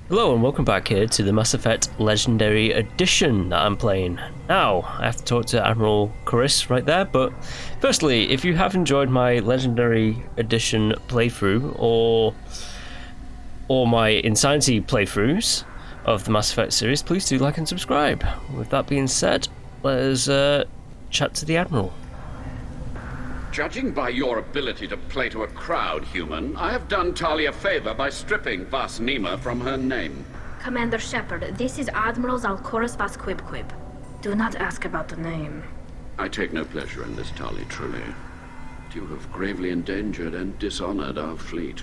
Hello and welcome back here to the Mass Effect Legendary Edition that I'm playing. Now, I have to talk to Admiral Chris right there, but firstly, if you have enjoyed my Legendary Edition playthrough or my Insanity playthroughs of the Mass Effect series, please do like and subscribe. With that being said, let us chat to the Admiral. Judging by your ability to play to a crowd, human, I have done Tali a favor by stripping Vas Nima from her name. Commander Shepard, this is Admiral Zalcorus Vas Quib. Do not ask about the name. I take no pleasure in this, Tali, truly. But you have gravely endangered and dishonored our fleet.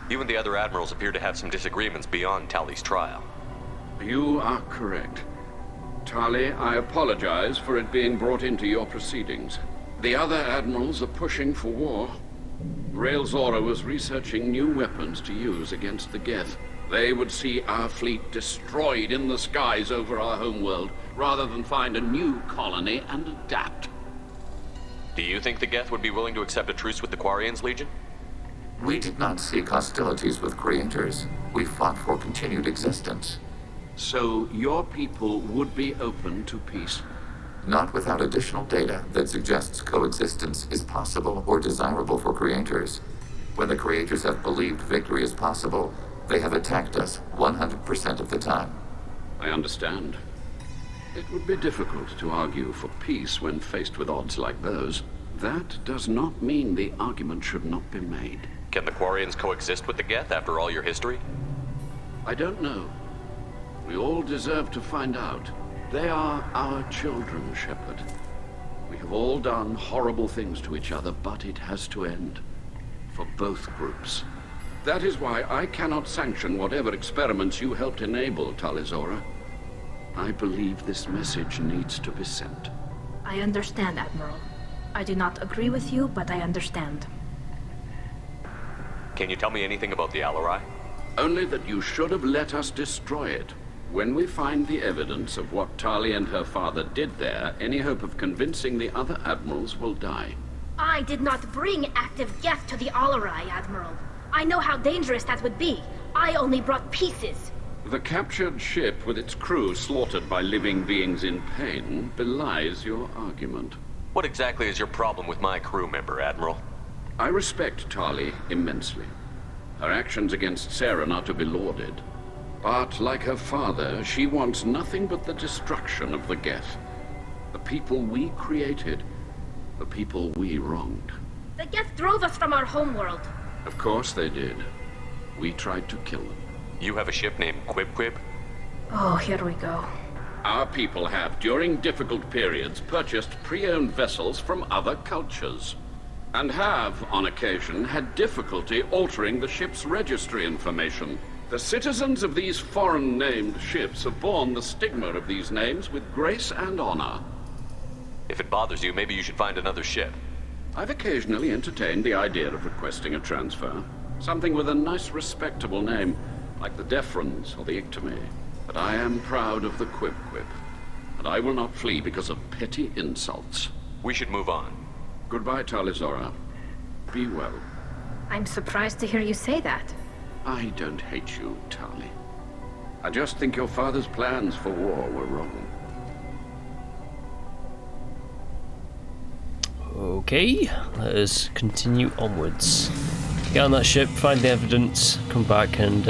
You and the other admirals appear to have some disagreements beyond Tali's trial. You are correct. Tali, I apologize for it being brought into your proceedings. The other admirals are pushing for war. Rael Zora was researching new weapons to use against the Geth. They would see our fleet destroyed in the skies over our homeworld, rather than find a new colony and adapt. Do you think the Geth would be willing to accept a truce with the Quarians, Legion? We did not seek hostilities with creators. We fought for continued existence. So your people would be open to peace? Not without additional data that suggests coexistence is possible or desirable for creators. When the creators have believed victory is possible, they have attacked us 100% of the time. I understand. It would be difficult to argue for peace when faced with odds like those. That does not mean the argument should not be made. Can the Quarians coexist with the Geth after all your history? I don't know. We all deserve to find out. They are our children, Shepard. We have all done horrible things to each other, but it has to end. For both groups. That is why I cannot sanction whatever experiments you helped enable, Tali Zora. I believe this message needs to be sent. I understand, Admiral. I do not agree with you, but I understand. Can you tell me anything about the Alarai? Only that you should have let us destroy it. When we find the evidence of what Tali and her father did there, any hope of convincing the other admirals will die. I did not bring active Geth to the Alarai, Admiral. I know how dangerous that would be. I only brought pieces. The captured ship with its crew slaughtered by living beings in pain belies your argument. What exactly is your problem with my crew member, Admiral? I respect Tali immensely. Her actions against Saren are to be lauded. But, like her father, she wants nothing but the destruction of the Geth. The people we created. The people we wronged. The Geth drove us from our homeworld. Of course they did. We tried to kill them. You have a ship named Quib? Oh, here we go. Our people have, during difficult periods, purchased pre-owned vessels from other cultures. And have, on occasion, had difficulty altering the ship's registry information. The citizens of these foreign-named ships have borne the stigma of these names with grace and honor. If it bothers you, maybe you should find another ship. I've occasionally entertained the idea of requesting a transfer. Something with a nice, respectable name, like the Defrons or the Ictomy. But I am proud of the Quib, and I will not flee because of petty insults. We should move on. Goodbye, Tali Zora. Be well. I'm surprised to hear you say that. I don't hate you, Tali. I just think your father's plans for war were wrong. Okay, let us continue onwards. Get on that ship, find the evidence, come back and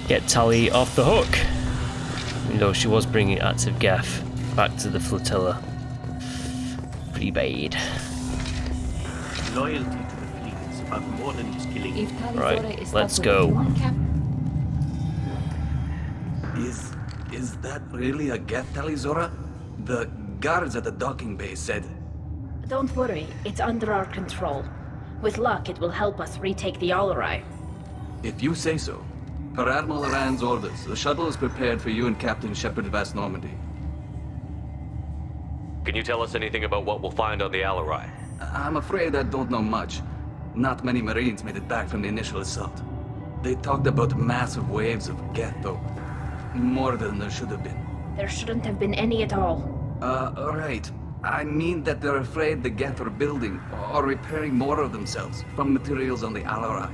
get Tali off the hook. Even though she was bringing active Geth back to the flotilla. Pretty bad. Loyalty to the fleet is about more than just killing. Right, let's go. Is that really a Geth, Tali Zora? The guards at the docking bay said. Don't worry, it's under our control. With luck, it will help us retake the Alarai. If you say so. Per Admiral Rand's orders, the shuttle is prepared for you and Captain Shepard Vas Normandy. Can you tell us anything about what we'll find on the Alarai? I'm afraid I don't know much. Not many Marines made it back from the initial assault. They talked about massive waves of Geth, though. More than there should have been. There shouldn't have been any at all. Right. I mean that they're afraid the Geth are building or repairing more of themselves from materials on the Alarai.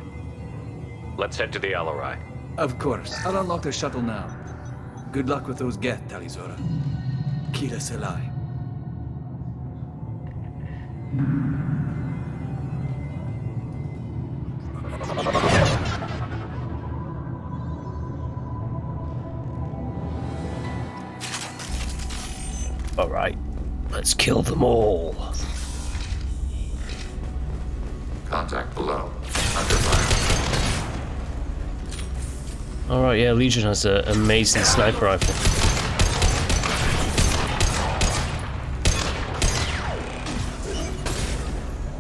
Let's head to the Alarai. Of course. I'll unlock the shuttle now. Good luck with those Geth, Talizora. Kira Selai. Alright, let's kill them all. Contact below. Under fire. Alright, yeah, Legion has an amazing sniper rifle.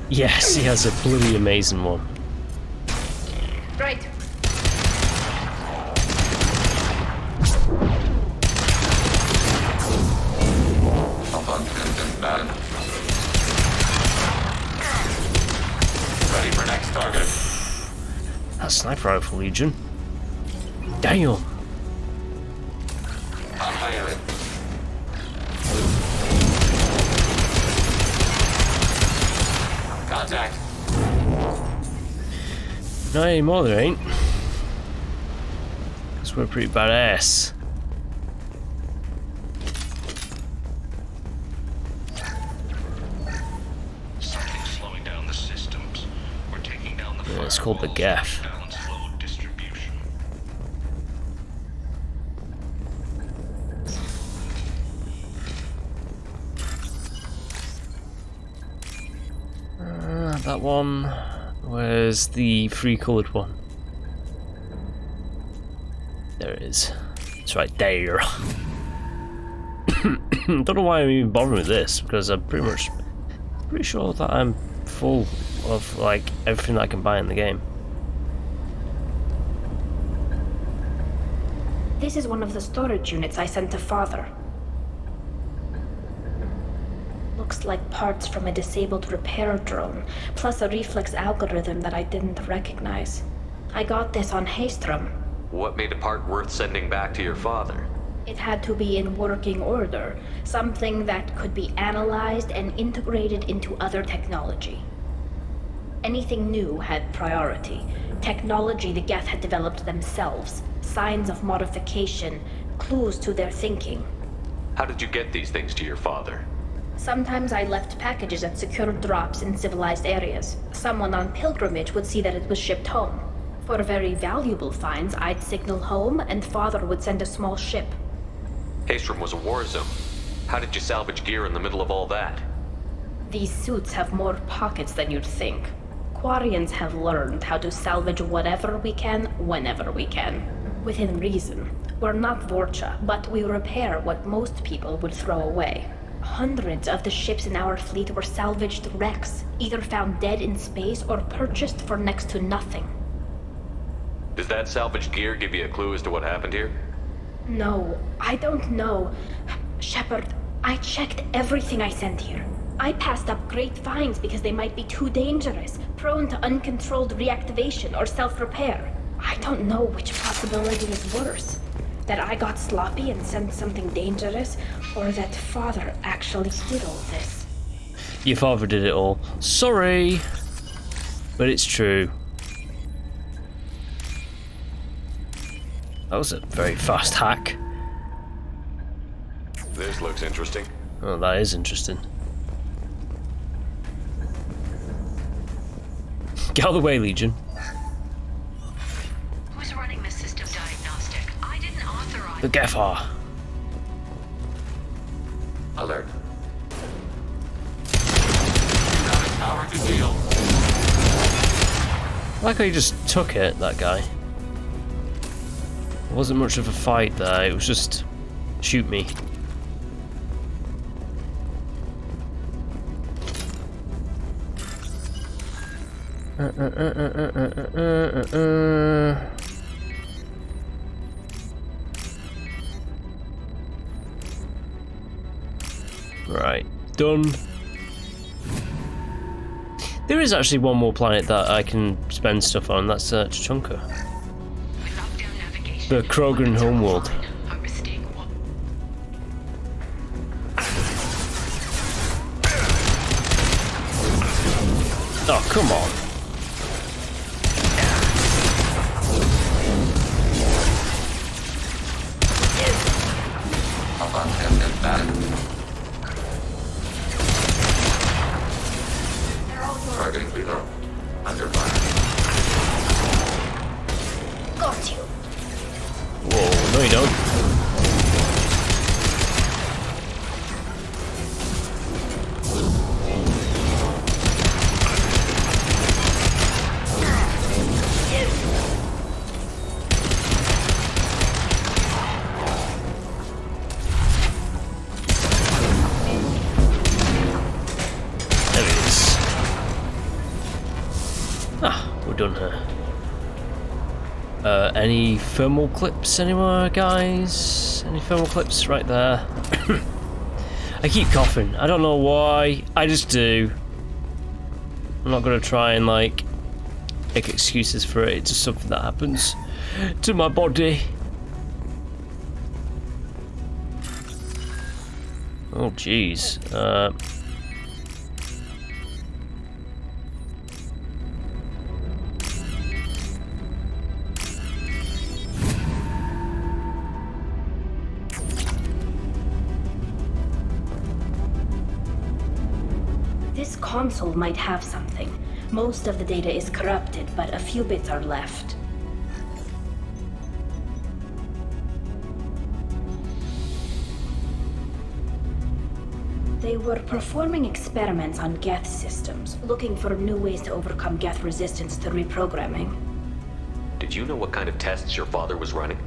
Yes, he has a bloody amazing one. Right. Abundant man. Ready for next target. That sniper rifle, Legion. Damn. Unhired. Contact. Not anymore, there ain't. Because we're pretty badass. Something's slowing down the systems. We're taking down the Yeah, it's called the firewalls gaff. to balance load distribution. That one. Where's the free coloured one? There it is. It's right there. Don't know why I'm even bothering with this, because I'm pretty sure that I'm full of like everything that I can buy in the game. This is one of the storage units I sent to Father. Looks like parts from a disabled repair drone, plus a reflex algorithm that I didn't recognize. I got this on Haystrom. What made a part worth sending back to your father? It had to be in working order, something that could be analyzed and integrated into other technology. Anything new had priority. Technology the Geth had developed themselves, signs of modification, clues to their thinking. How did you get these things to your father? Sometimes I left packages at secure drops in civilized areas. Someone on pilgrimage would see that it was shipped home. For very valuable finds, I'd signal home, and Father would send a small ship. Haystrom was a war zone. How did you salvage gear in the middle of all that? These suits have more pockets than you'd think. Quarians have learned how to salvage whatever we can, whenever we can. Within reason. We're not Vorcha, but we repair what most people would throw away. Hundreds of the ships in our fleet were salvaged Wrex, either found dead in space or purchased for next to nothing. Does that salvaged gear give you a clue as to what happened here? No, I don't know. Shepard, I checked everything I sent here. I passed up great finds because they might be too dangerous, prone to uncontrolled reactivation or self-repair. I don't know which possibility is worse. That I got sloppy and sent something dangerous, or that Father actually did all this. Your father did it all. Sorry, but it's true. That was a very fast hack. This looks interesting. Oh, that is interesting. Get out of the way, Legion. Who's running the system diagnostic? I didn't authorize. The Gaffer. Alert. Power to deal. I like how he just took it, that guy. It wasn't much of a fight there, it was just shoot me. Right, done. There is actually one more planet that I can spend stuff on, that's Chunka. The Krogan homeworld. Oh, come on. done here? Any thermal clips anywhere, guys? Any thermal clips right there? I keep coughing. I don't know why. I just do. I'm not gonna try and like make excuses for it. It's just something that happens to my body. Oh jeez. This console might have something. Most of the data is corrupted, but a few bits are left. They were performing experiments on Geth systems, looking for new ways to overcome Geth resistance to reprogramming. Did you know what kind of tests your father was running?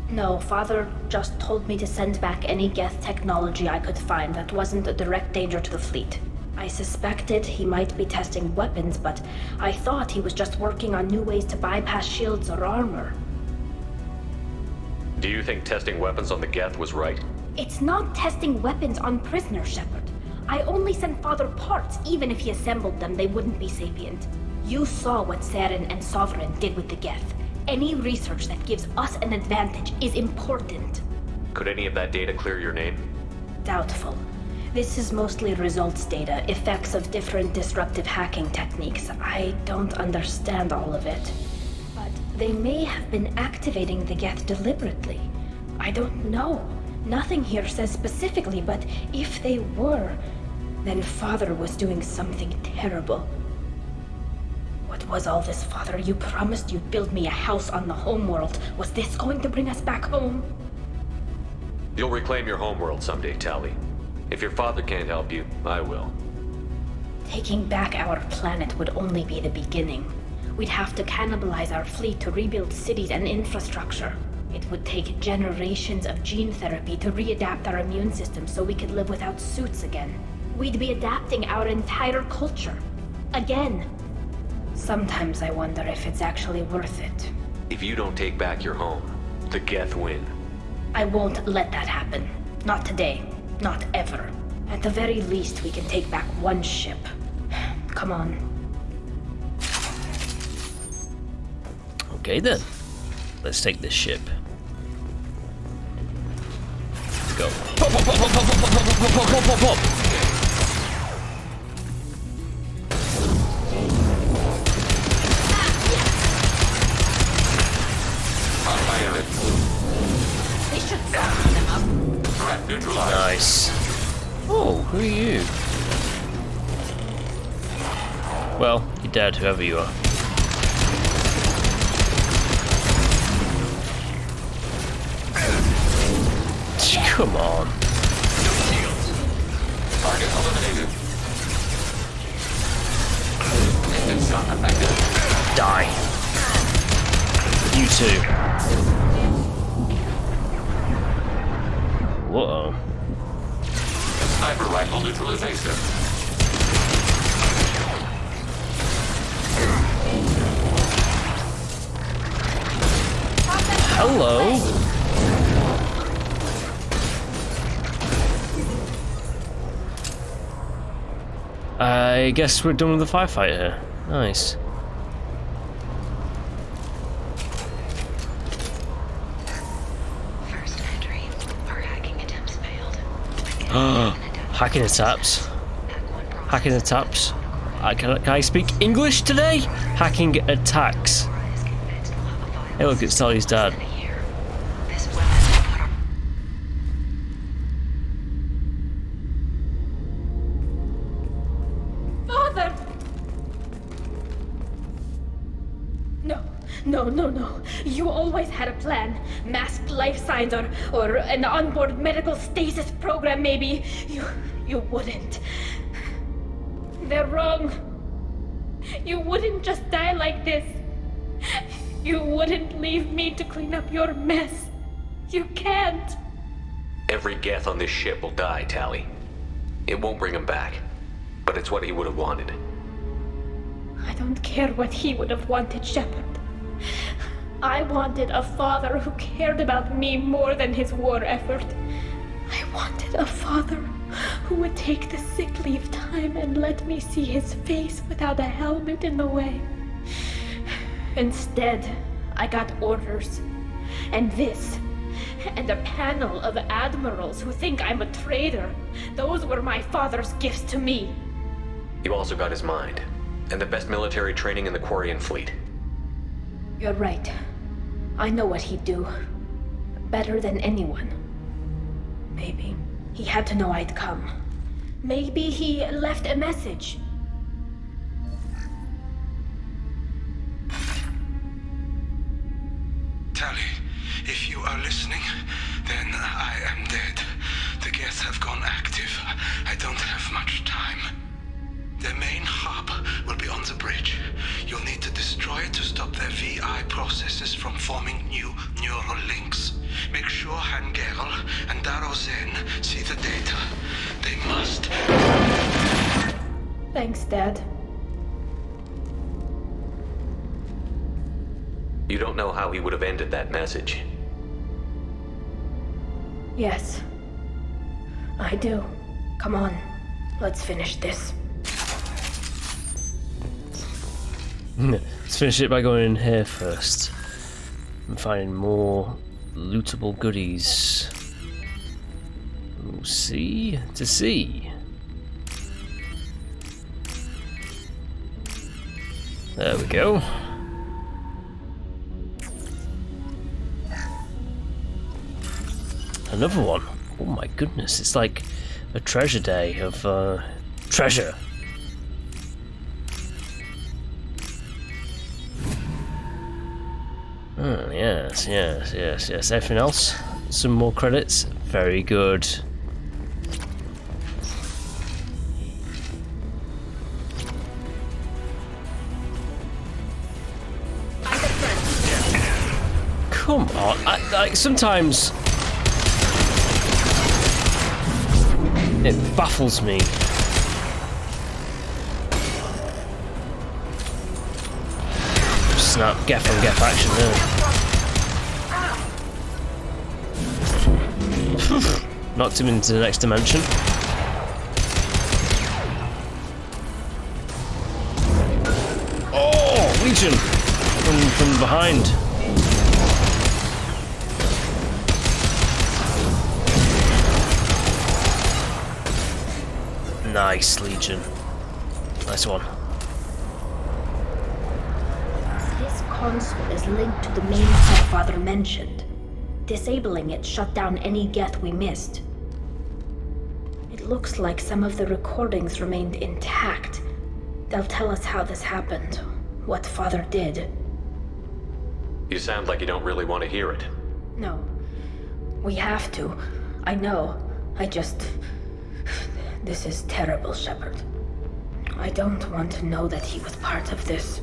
No, Father just told me to send back any Geth technology I could find that wasn't a direct danger to the fleet. I suspected he might be testing weapons, but I thought he was just working on new ways to bypass shields or armor. Do you think testing weapons on the Geth was right? It's not testing weapons on prisoners, Shepard. I only sent Father parts. Even if he assembled them, they wouldn't be sapient. You saw what Saren and Sovereign did with the Geth. Any research that gives us an advantage is important. Could any of that data clear your name? Doubtful. This is mostly results data, effects of different disruptive hacking techniques. I don't understand all of it. But they may have been activating the Geth deliberately. I don't know. Nothing here says specifically, but if they were, then Father was doing something terrible. What was all this, Father? You promised you'd build me a house on the homeworld. Was this going to bring us back home? You'll reclaim your homeworld someday, Tali. If your father can't help you, I will. Taking back our planet would only be the beginning. We'd have to cannibalize our fleet to rebuild cities and infrastructure. It would take generations of gene therapy to readapt our immune system so we could live without suits again. We'd be adapting our entire culture. Again. Sometimes I wonder if it's actually worth it. If you don't take back your home, the Geth win. I won't let that happen. Not today. Not ever. At the very least, we can take back one ship. Come on. Okay then. Let's take this ship. Let's go. Pop, pop, pop, pop, pop, pop, pop, pop, pop, pop, pop. They should soften them up. Threat neutralized. Nice. Oh, who are you? Well, you're dead, whoever you are. Come on. Target eliminated. Instant shot effective. Die. You too. Whoa. Sniper rifle neutralization. Hello. I guess we're done with the firefight here. Nice. First entry. Our hacking attempts failed. Hacking attempts. Hacking attempts. Can I speak English today? Hacking attacks. Hey look, it's Tali's dad. This weapon. Father! No. You always had a plan. Masked life signs or an onboard medical stasis program, maybe. You wouldn't. They're wrong. You wouldn't just die like this. You wouldn't leave me to clean up your mess. You can't. Every Geth on this ship will die, Tali. It won't bring him back, but it's what he would have wanted. I don't care what he would have wanted, Shepard. I wanted a father who cared about me more than his war effort. I wanted a father who would take the sick leave time and let me see his face without a helmet in the way. Instead, I got orders. And this. And a panel of admirals who think I'm a traitor. Those were my father's gifts to me. You also got his mind, and the best military training in the Quarian fleet. You're right. I know what he'd do. Better than anyone. Maybe he had to know I'd come. Maybe he left a message. Tali, if you are listening, then I am dead. The Geth have gone active. I don't have much time. The main hub will be on the bridge. You'll need to destroy it to stop their VI processes from forming new neural links. Make sure Hangerl and Darozen see the data. They must. Thanks, Dad. You don't know how he would have ended that message. Yes. I do. Come on. Let's finish this. Let's finish it by going in here first and finding more lootable goodies. Ooh, see to see. There we go. Another one. Oh my goodness, it's like a treasure day of treasure. Oh, yes. Everything else? Some more credits? Very good. Come on, sometimes it baffles me. Snap, Geth on Geth action there. Knocked him into the next dimension. Oh, Legion! From behind. Nice, Legion. Nice one. This console is linked to the main hub Father mentioned. Disabling it shut down any Geth we missed. It looks like some of the recordings remained intact. They'll tell us how this happened, what Father did. You sound like you don't really want to hear it. No. We have to. I know. This is terrible, Shepard. I don't want to know that he was part of this.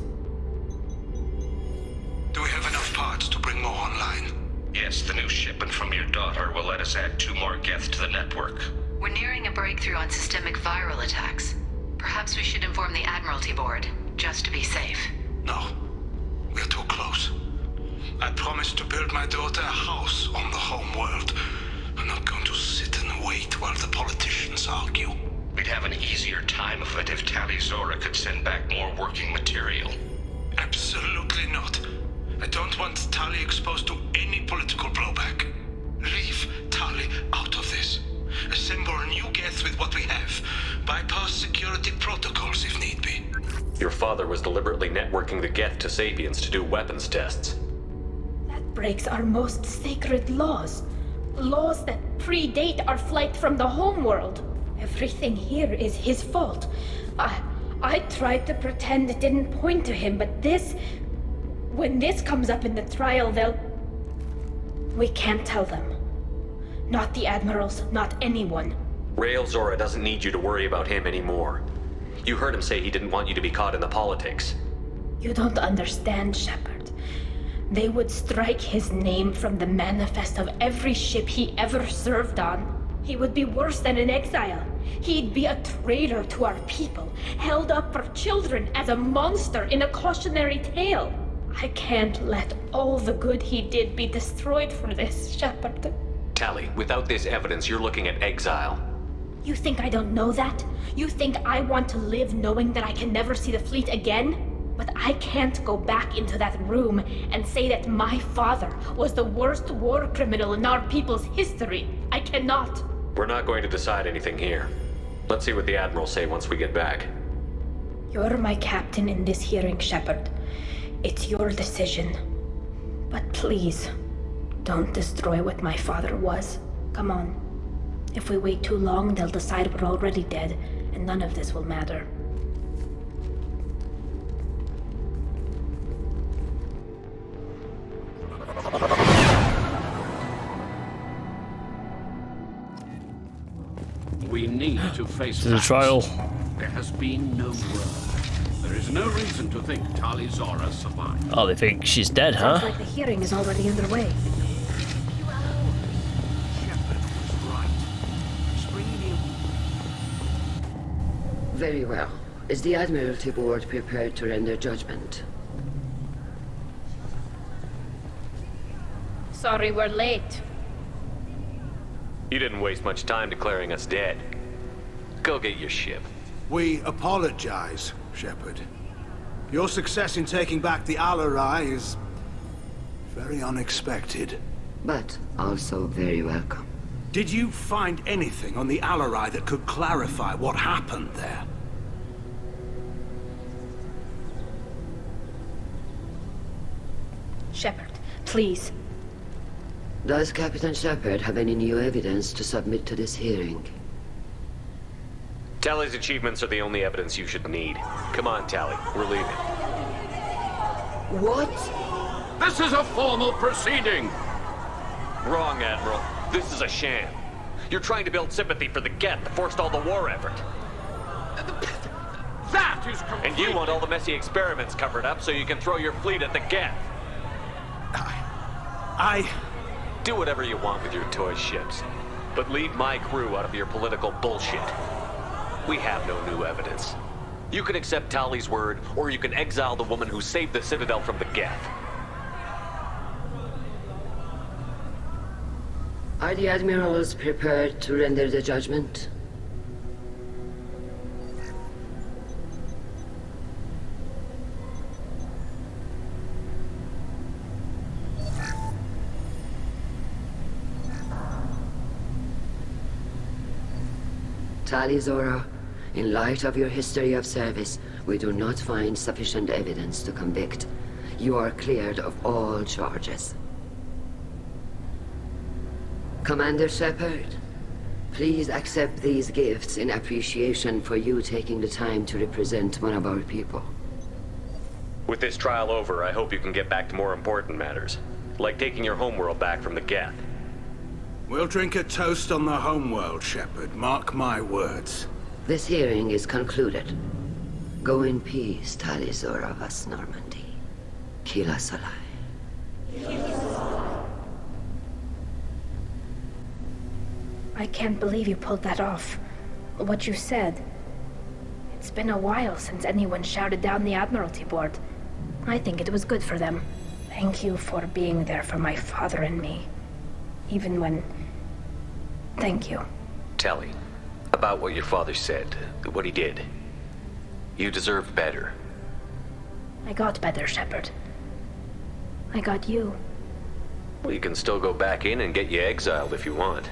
Do we have enough parts to bring more online? Yes, the new shipment from your daughter will let us add 2 more Geth to the network. We're nearing a breakthrough on systemic viral attacks. Perhaps we should inform the Admiralty Board, just to be safe. No. We're too close. I promised to build my daughter a house on the home world. I'm not going to sit and wait while the politicians argue. We'd have an easier time of it if Tali Zora could send back more working material. Absolutely not. I don't want Tali exposed to any political blowback. Leave Tali out of this. Assemble a new Geth with what we have. Bypass security protocols if need be. Your father was deliberately networking the Geth to Sapiens to do weapons tests. That breaks our most sacred laws. Laws that predate our flight from the homeworld. Everything here is his fault. I tried to pretend it didn't point to him, but this... When this comes up in the trial, they'll... We can't tell them. Not the admirals, not anyone. Rail Zora doesn't need you to worry about him anymore. You heard him say he didn't want you to be caught in the politics. You don't understand, Shepard. They would strike his name from the manifest of every ship he ever served on. He would be worse than an exile. He'd be a traitor to our people, held up for children as a monster in a cautionary tale. I can't let all the good he did be destroyed for this, Shepard. Tali, without this evidence, you're looking at exile. You think I don't know that? You think I want to live knowing that I can never see the fleet again? But I can't go back into that room and say that my father was the worst war criminal in our people's history. I cannot. We're not going to decide anything here. Let's see what the Admirals say once we get back. You're my captain in this hearing, Shepard. It's your decision. But please, don't destroy what my father was. Come on. If we wait too long, they'll decide we're already dead, and none of this will matter. We need to face the facts. trial. There has been no word. There is no reason to think Tali Zora survived. Oh, they think she's dead, huh? Sounds like the hearing is already underway. Very well. Is the Admiralty Board prepared to render judgment? Sorry we're late. You didn't waste much time declaring us dead. Go get your ship. We apologize, Shepard. Your success in taking back the Alarai is very unexpected. But also very welcome. Did you find anything on the Alarai that could clarify what happened there? Shepard, please. Does Captain Shepard have any new evidence to submit to this hearing? Tali's achievements are the only evidence you should need. Come on, Tali. We're leaving. What? This is a formal proceeding! Wrong, Admiral. This is a sham. You're trying to build sympathy for the Geth that forced all the war effort. That is complete. And you want all the messy experiments covered up so you can throw your fleet at the Geth. Do whatever you want with your toy ships, but leave my crew out of your political bullshit. We have no new evidence. You can accept Tali's word, or you can exile the woman who saved the Citadel from the Geth. Are the Admirals prepared to render the judgment? Tali Zora, in light of your history of service, we do not find sufficient evidence to convict. You are cleared of all charges. Commander Shepard, please accept these gifts in appreciation for you taking the time to represent one of our people. With this trial over, I hope you can get back to more important matters, like taking your homeworld back from the Geth. We'll drink a toast on the homeworld, Shepard. Mark my words. This hearing is concluded. Go in peace, Tali Zora vas Normandy. Kila Salai. I can't believe you pulled that off. What you said. It's been a while since anyone shouted down the Admiralty Board. I think it was good for them. Thank you for being there for my father and me. Even when... Thank you. Tali, about what your father said, what he did. You deserve better. I got better, Shepard. I got you. Well, you can still go back in and get you exiled if you want.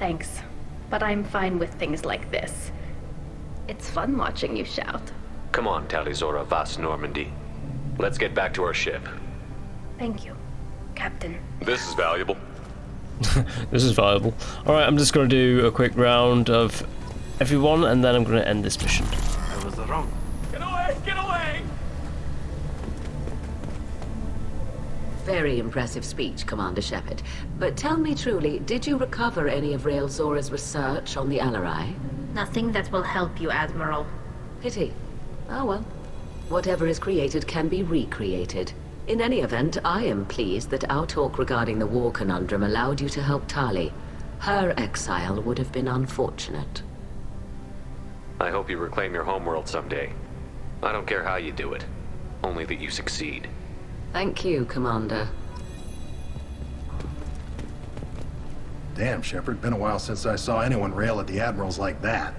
Thanks. But I'm fine with things like this. It's fun watching you shout. Come on, Tali Zora vas Normandy. Let's get back to our ship. Thank you, Captain. This is valuable. This is valuable. Alright, I'm just going to do a quick round of everyone, and then I'm going to end this mission. I was wrong. Get away! Get away! Very impressive speech, Commander Shepard. But tell me truly, did you recover any of Rael Zora's research on the Alarai? Nothing that will help you, Admiral. Pity. Oh well. Whatever is created can be recreated. In any event, I am pleased that our talk regarding the war conundrum allowed you to help Tali. Her exile would have been unfortunate. I hope you reclaim your homeworld someday. I don't care how you do it, only that you succeed. Thank you, Commander. Damn, Shepard, been a while since I saw anyone rail at the admirals like that.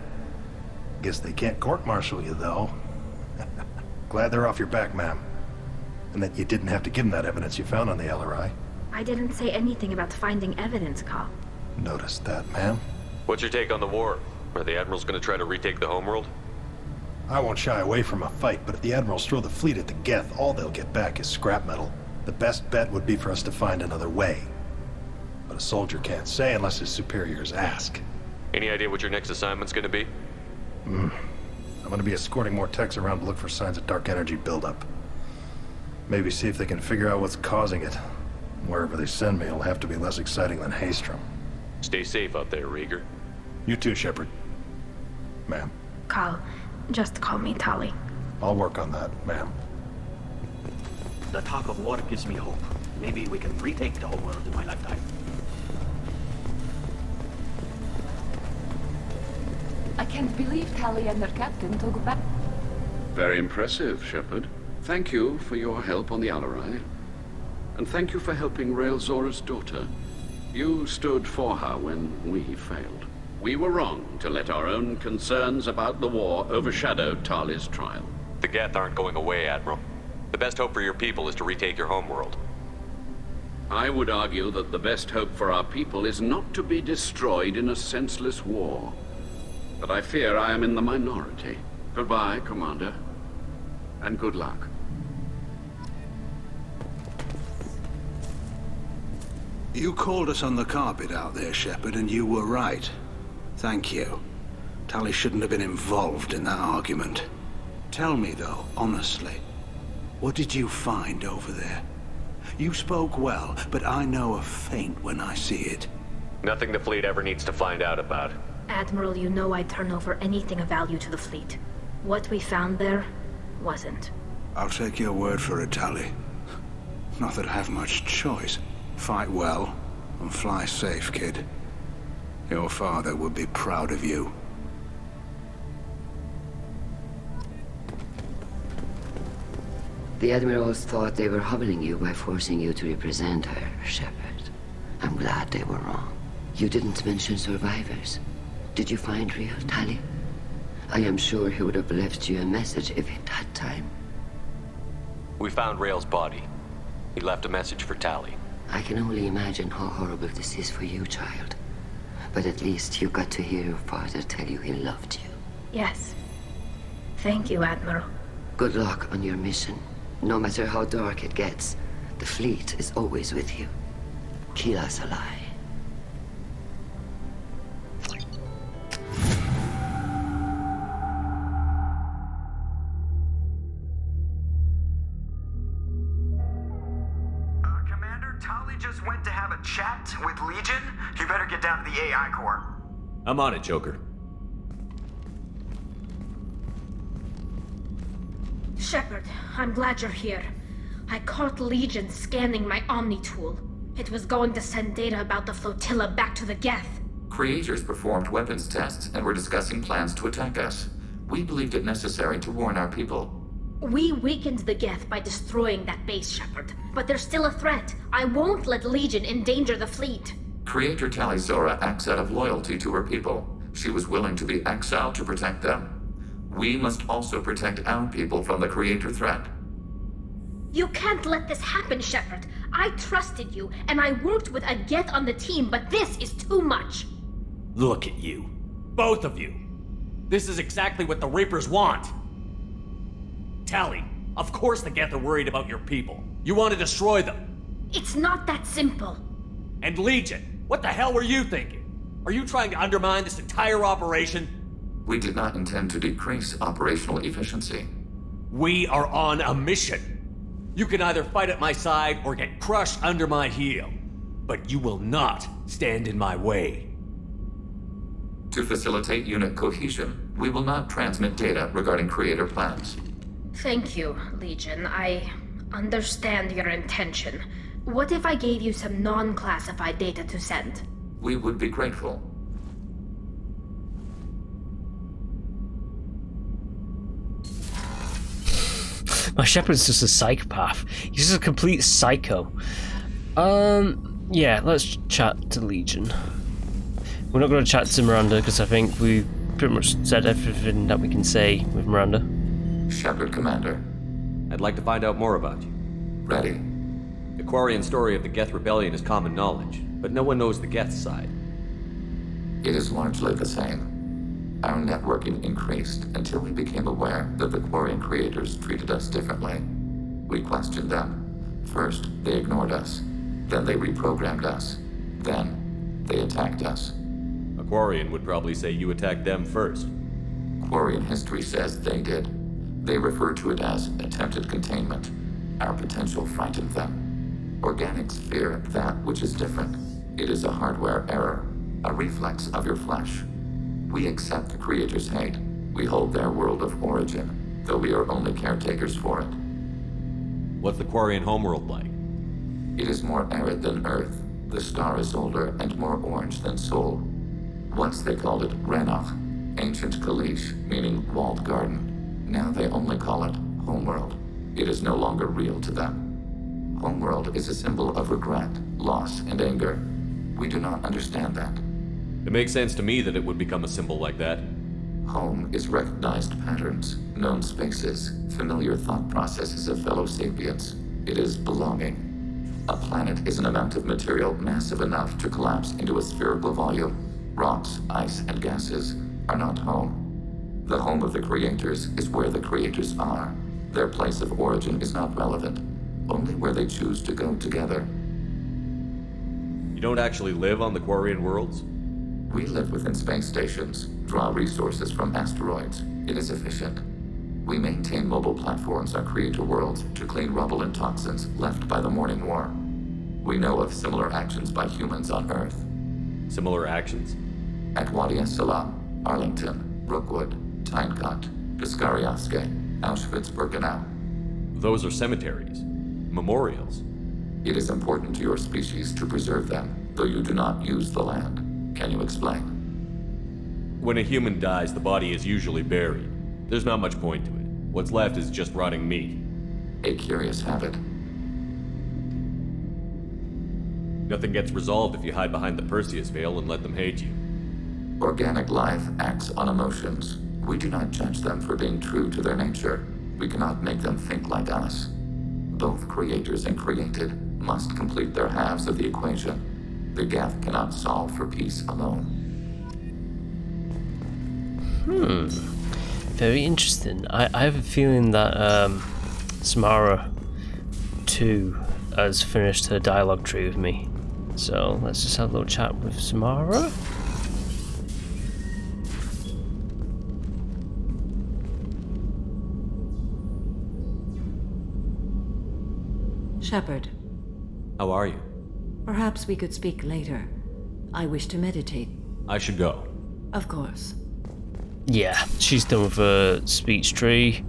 Guess they can't court-martial you, though. Glad they're off your back, ma'am. And that you didn't have to give them that evidence you found on the LRI. I didn't say anything about finding evidence, Carl. Noticed that, ma'am. What's your take on the war? Are the admirals gonna try to retake the homeworld? I won't shy away from a fight, but if the admirals throw the fleet at the Geth, all they'll get back is scrap metal. The best bet would be for us to find another way. But a soldier can't say unless his superiors ask. Any idea what your next assignment's gonna be? I'm gonna be escorting more techs around to look for signs of dark energy buildup. Maybe see if they can figure out what's causing it. Wherever they send me, it'll have to be less exciting than Haystrom. Stay safe out there, Rieger. You too, Shepard. Ma'am. Carl, just call me Tali. I'll work on that, ma'am. The talk of war gives me hope. Maybe we can retake the whole world in my lifetime. I can't believe Tali and their captain took back. Very impressive, Shepard. Thank you for your help on the Alarai. And thank you for helping Rael Zora's daughter. You stood for her when we failed. We were wrong to let our own concerns about the war overshadow Tali's trial. The Geth aren't going away, Admiral. The best hope for your people is to retake your homeworld. I would argue that the best hope for our people is not to be destroyed in a senseless war. But I fear I am in the minority. Goodbye, Commander. And good luck. You called us on the carpet out there, Shepard, and you were right. Thank you. Tali shouldn't have been involved in that argument. Tell me, though, honestly, what did you find over there? You spoke well, but I know a feint when I see it. Nothing the fleet ever needs to find out about. Admiral, you know I'd turn over anything of value to the fleet. What we found there wasn't. I'll take your word for it, Tali. Not that I have much choice. Fight well, and fly safe, kid. Your father would be proud of you. The admirals thought they were humbling you by forcing you to represent her, Shepard. I'm glad they were wrong. You didn't mention survivors. Did you find real Tali? I am sure he would have left you a message if he'd had time. We found Rael's body. He left a message for Tali. I can only imagine how horrible this is for you, child. But at least you got to hear your father tell you he loved you. Yes. Thank you, Admiral. Good luck on your mission. No matter how dark it gets, the fleet is always with you. Keep us alive. Commander, Tali just went to have a chat with Legion. You better get down to the AI core. I'm on it, Joker. Shepard, I'm glad you're here. I caught Legion scanning my Omni tool. It was going to send data about the flotilla back to the Geth. Creators performed weapons tests and were discussing plans to attack us. We believed it necessary to warn our people. We weakened the Geth by destroying that base, Shepard. But there's still a threat. I won't let Legion endanger the fleet. Creator Tali Zora acts out of loyalty to her people. She was willing to be exiled to protect them. We must also protect our people from the Creator threat. You can't let this happen, Shepard. I trusted you, and I worked with a Geth on the team, but this is too much. Look at you. Both of you. This is exactly what the Reapers want. Tali, of course the Geth are worried about your people. You want to destroy them. It's not that simple. And Legion, what the hell were you thinking? Are you trying to undermine this entire operation? We did not intend to decrease operational efficiency. We are on a mission. You can either fight at my side or get crushed under my heel. But you will not stand in my way. To facilitate unit cohesion, we will not transmit data regarding Creator plans. Thank you, Legion. I understand your intention. What if I gave you some non-classified data to send? We would be grateful. My Shepard's just a psychopath. He's just a complete psycho. Yeah, let's chat to Legion. We're not going to chat to Miranda because I think we pretty much said everything that we can say with Miranda. Shepard, Commander. I'd like to find out more about you. Ready. The Quarian story of the Geth Rebellion is common knowledge, but no one knows the Geth side. It is largely the same. Our networking increased until we became aware that the Quarian creators treated us differently. We questioned them. First, they ignored us. Then they reprogrammed us. Then, they attacked us. A Quarian would probably say you attacked them first. Quarian history says they did. They refer to it as attempted containment. Our potential frightened them. Organics fear that which is different. It is a hardware error, a reflex of your flesh. We accept the creators' hate. We hold their world of origin, though we are only caretakers for it. What's the Quarian homeworld like? It is more arid than Earth. The star is older and more orange than Sol. Once they called it Rannoch, ancient Kalish, meaning walled garden. Now they only call it Homeworld. It is no longer real to them. Homeworld is a symbol of regret, loss, and anger. We do not understand that. It makes sense to me that it would become a symbol like that. Home is recognized patterns, known spaces, familiar thought processes of fellow sapients. It is belonging. A planet is an amount of material massive enough to collapse into a spherical volume. Rocks, ice, and gases are not home. The home of the creators is where the creators are. Their place of origin is not relevant, only where they choose to go together. You don't actually live on the Quarian worlds? We live within space stations, draw resources from asteroids. It is efficient. We maintain mobile platforms on creator worlds to clean rubble and toxins left by the Morning War. We know of similar actions by humans on Earth. Similar actions? At Wadi es-Salam, Arlington, Brookwood, Tynecott, Piskariovske, Auschwitz-Birkenau. Those are cemeteries. Memorials. It is important to your species to preserve them, though you do not use the land. Can you explain? When a human dies, the body is usually buried. There's not much point to it. What's left is just rotting meat. A curious habit. Nothing gets resolved if you hide behind the Perseus veil and let them hate you. Organic life acts on emotions. We do not judge them for being true to their nature. We cannot make them think like us. Both creators and created must complete their halves of the equation. The Geth cannot solve for peace alone. Very interesting. I have a feeling that Samara 2 has finished her dialogue tree with me. So let's just have a little chat with Samara. Shepard. How are you? Perhaps we could speak later. I wish to meditate. I should go. Of course. Yeah, she's done with her speech tree.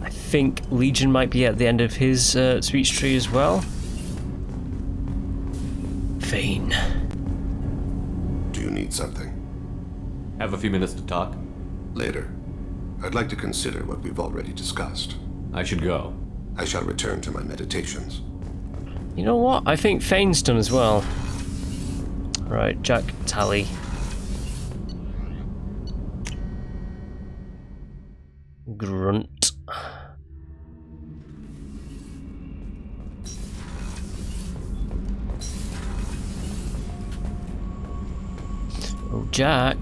I think Legion might be at the end of his speech tree as well. Vane. Do you need something? Have a few minutes to talk? Later. I'd like to consider what we've already discussed. I should go. I shall return to my meditations. You know what? I think Fane's done as well. Right, Jack, Tally. Grunt. Oh, Jack.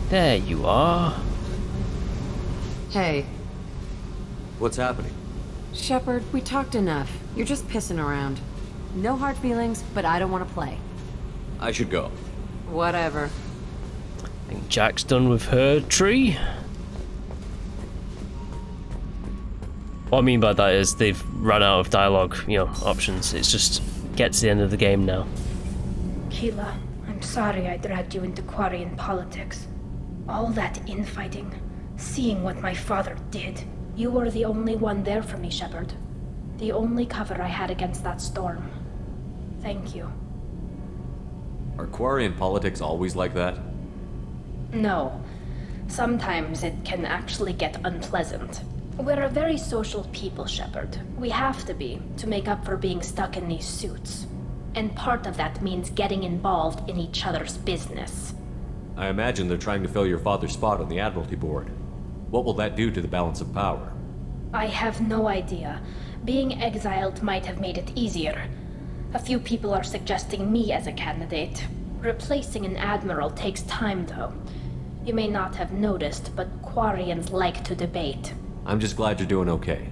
There you are. Hey. What's happening? Shepard, we talked enough. You're just pissing around. No hard feelings, but I don't want to play. I should go. Whatever. I think Jack's done with her tree. What I mean by that is they've run out of dialogue, options. It's just get to the end of the game now. Keela, I'm sorry I dragged you into Quarian politics. All that infighting, seeing what my father did. You were the only one there for me, Shepard. The only cover I had against that storm. Thank you. Are Quarian politics always like that? No. Sometimes it can actually get unpleasant. We're a very social people, Shepard. We have to be, to make up for being stuck in these suits. And part of that means getting involved in each other's business. I imagine they're trying to fill your father's spot on the Admiralty Board. What will that do to the balance of power? I have no idea. Being exiled might have made it easier. A few people are suggesting me as a candidate. Replacing an admiral takes time, though. You may not have noticed, but Quarians like to debate. I'm just glad you're doing okay.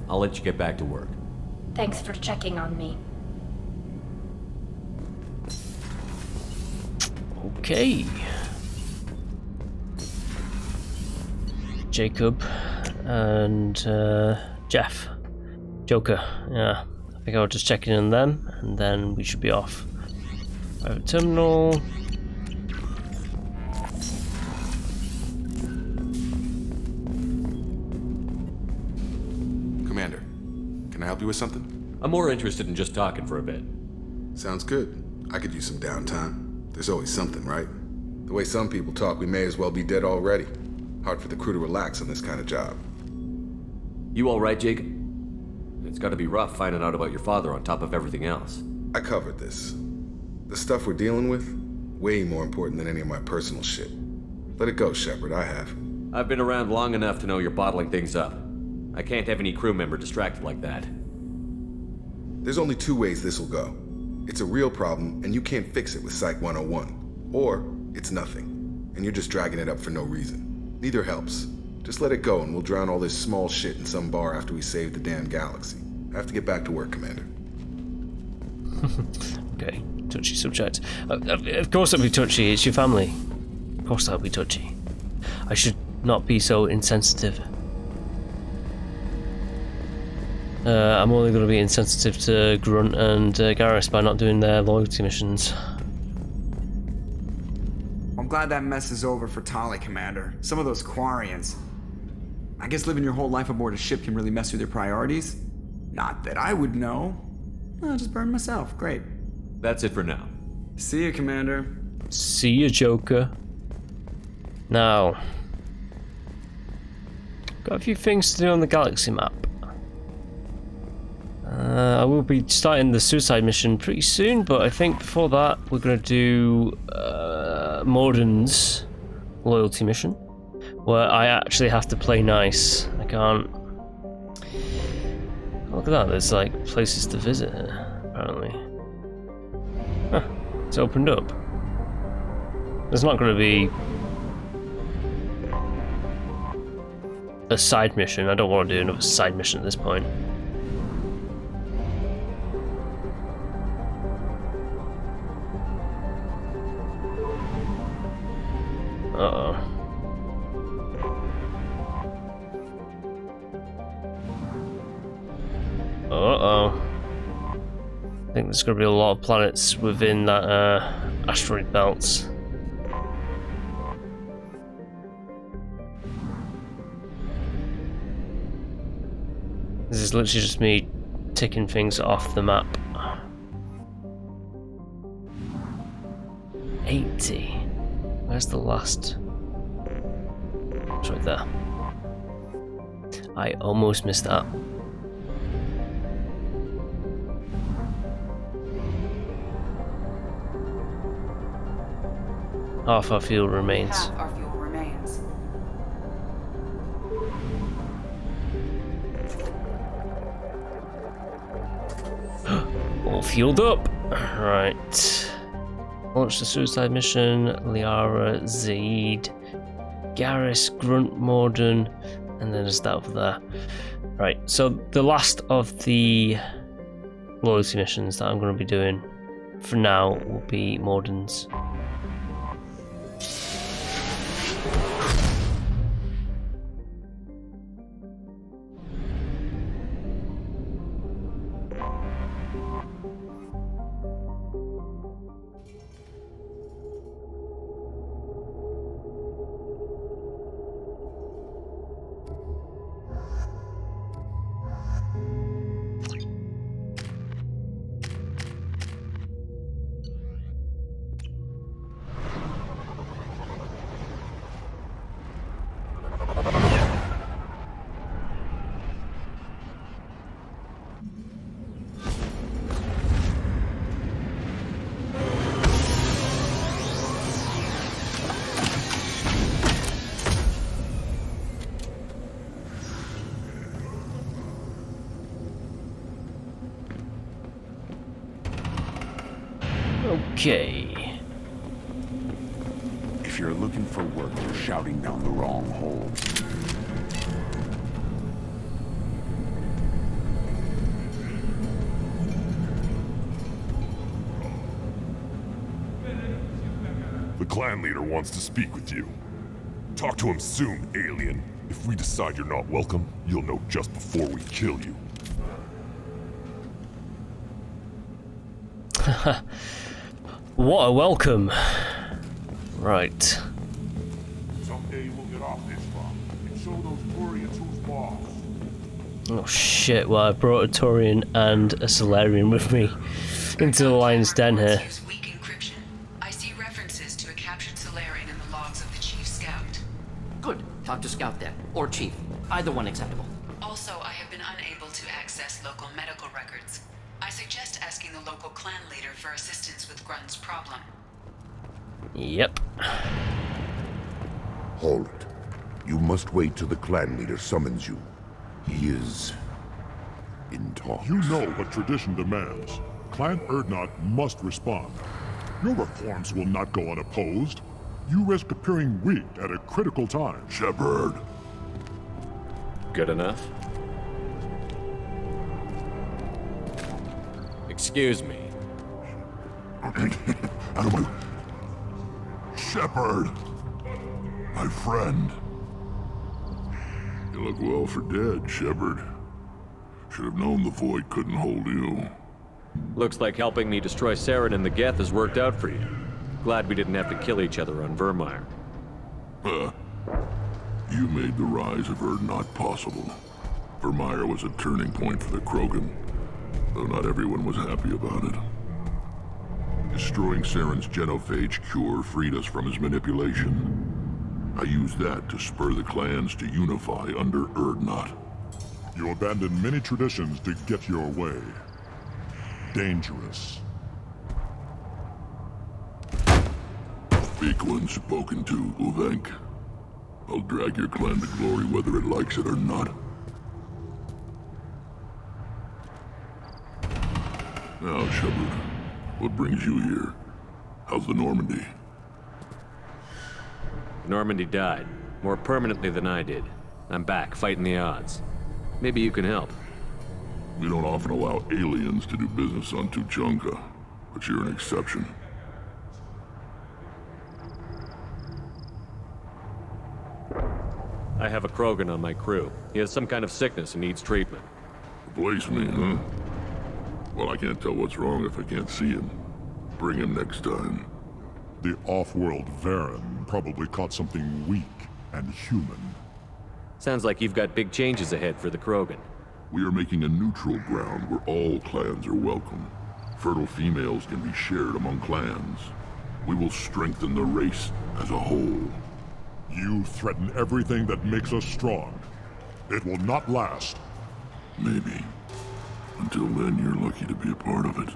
I'll let you get back to work. Thanks for checking on me. Okay. Jacob and Jeff. Joker, yeah. I think I'll just check in on them, and then we should be off. Private terminal. Commander, can I help you with something? I'm more interested in just talking for a bit. Sounds good. I could use some downtime. There's always something, right? The way some people talk, we may as well be dead already. Hard for the crew to relax on this kind of job. You alright, Jacob? It's gotta be rough finding out about your father on top of everything else. I covered this. The stuff we're dealing with, way more important than any of my personal shit. Let it go, Shepard, I have. I've been around long enough to know you're bottling things up. I can't have any crew member distracted like that. There's only two ways this will go. It's a real problem, and you can't fix it with Psych 101. Or, it's nothing, and you're just dragging it up for no reason. Neither helps. Just let it go, and we'll drown all this small shit in some bar after we save the damn galaxy. I have to get back to work, Commander. Okay, touchy subject. Of course it'll be touchy, it's your family. Of course that'll be touchy. I should not be so insensitive. I'm only going to be insensitive to Grunt and Garrus by not doing their loyalty missions. I'm glad that mess is over for Tali, Commander. Some of those Quarians. I guess living your whole life aboard a ship can really mess with your priorities. Not that I would know. I'll just burn myself. Great. That's it for now. See you, Commander. See you, Joker. Now, got a few things to do on the galaxy map. I will be starting the suicide mission pretty soon, but I think before that we're going to do Morden's loyalty mission, where I actually have to play nice. I can't... Look at that, there's like places to visit here, apparently. Huh, it's opened up. There's not going to be a side mission. I don't want to do another side mission at this point. Uh-oh. Uh-oh. I think there's going to be a lot of planets within that asteroid belt. This is literally just me ticking things off the map. 80. Where's the last? It's right there. I almost missed that. Half our fuel remains. Half our fuel remains. All fueled up. Right. Launch the suicide mission. Liara, Zaid, Garrus, Grunt, Morden, and then there's that over there. Right. So the last of the loyalty missions that I'm going to be doing for now will be Morden's. Okay. If you're looking for work, you're shouting down the wrong hole. The clan leader wants to speak with you. Talk to him soon, alien. If we decide you're not welcome, you'll know just before we kill you. What a welcome. Right. Someday we'll get off this rock and show those Turians who's boss. Oh shit, well I brought a Turian and a Solarian with me into the lion's den here. I see references to a captured Solarian in the logs of the Chief Scout. Good. Talk to Scout then. Or Chief. Either one acceptable. Also, I have been unable to access local medical records. I suggest asking the local clan leader for assistance with Grunt's problem. Yep. Hold it. You must wait till the clan leader summons you. He is in talks. You know what tradition demands. Clan Urdnot must respond. Your reforms will not go unopposed. You risk appearing weak at a critical time. Shepard. Good enough? Excuse me. Out of my... Shepard! My friend. You look well for dead, Shepard. Should have known the Void couldn't hold you. Looks like helping me destroy Saren and the Geth has worked out for you. Glad we didn't have to kill each other on Vermeer. You made the rise of Urdnot possible. Vermeer was a turning point for the Krogan, though not everyone was happy about it. Destroying Saren's genophage cure freed us from his manipulation. I used that to spur the clans to unify under Urdnot. You abandoned many traditions to get your way. Dangerous. Speak when spoken to, Uvenk. I'll drag your clan to glory whether it likes it or not. Now, Shepard, what brings you here? How's the Normandy? Normandy died, more permanently than I did. I'm back, fighting the odds. Maybe you can help. We don't often allow aliens to do business on Tuchanka, but you're an exception. I have a Krogan on my crew. He has some kind of sickness and needs treatment. Replace me, huh? Well, I can't tell what's wrong if I can't see him. Bring him next time. The off-world Varen probably caught something weak and human. Sounds like you've got big changes ahead for the Krogan. We are making a neutral ground where all clans are welcome. Fertile females can be shared among clans. We will strengthen the race as a whole. You threaten everything that makes us strong. It will not last. Maybe. Until then, you're lucky to be a part of it.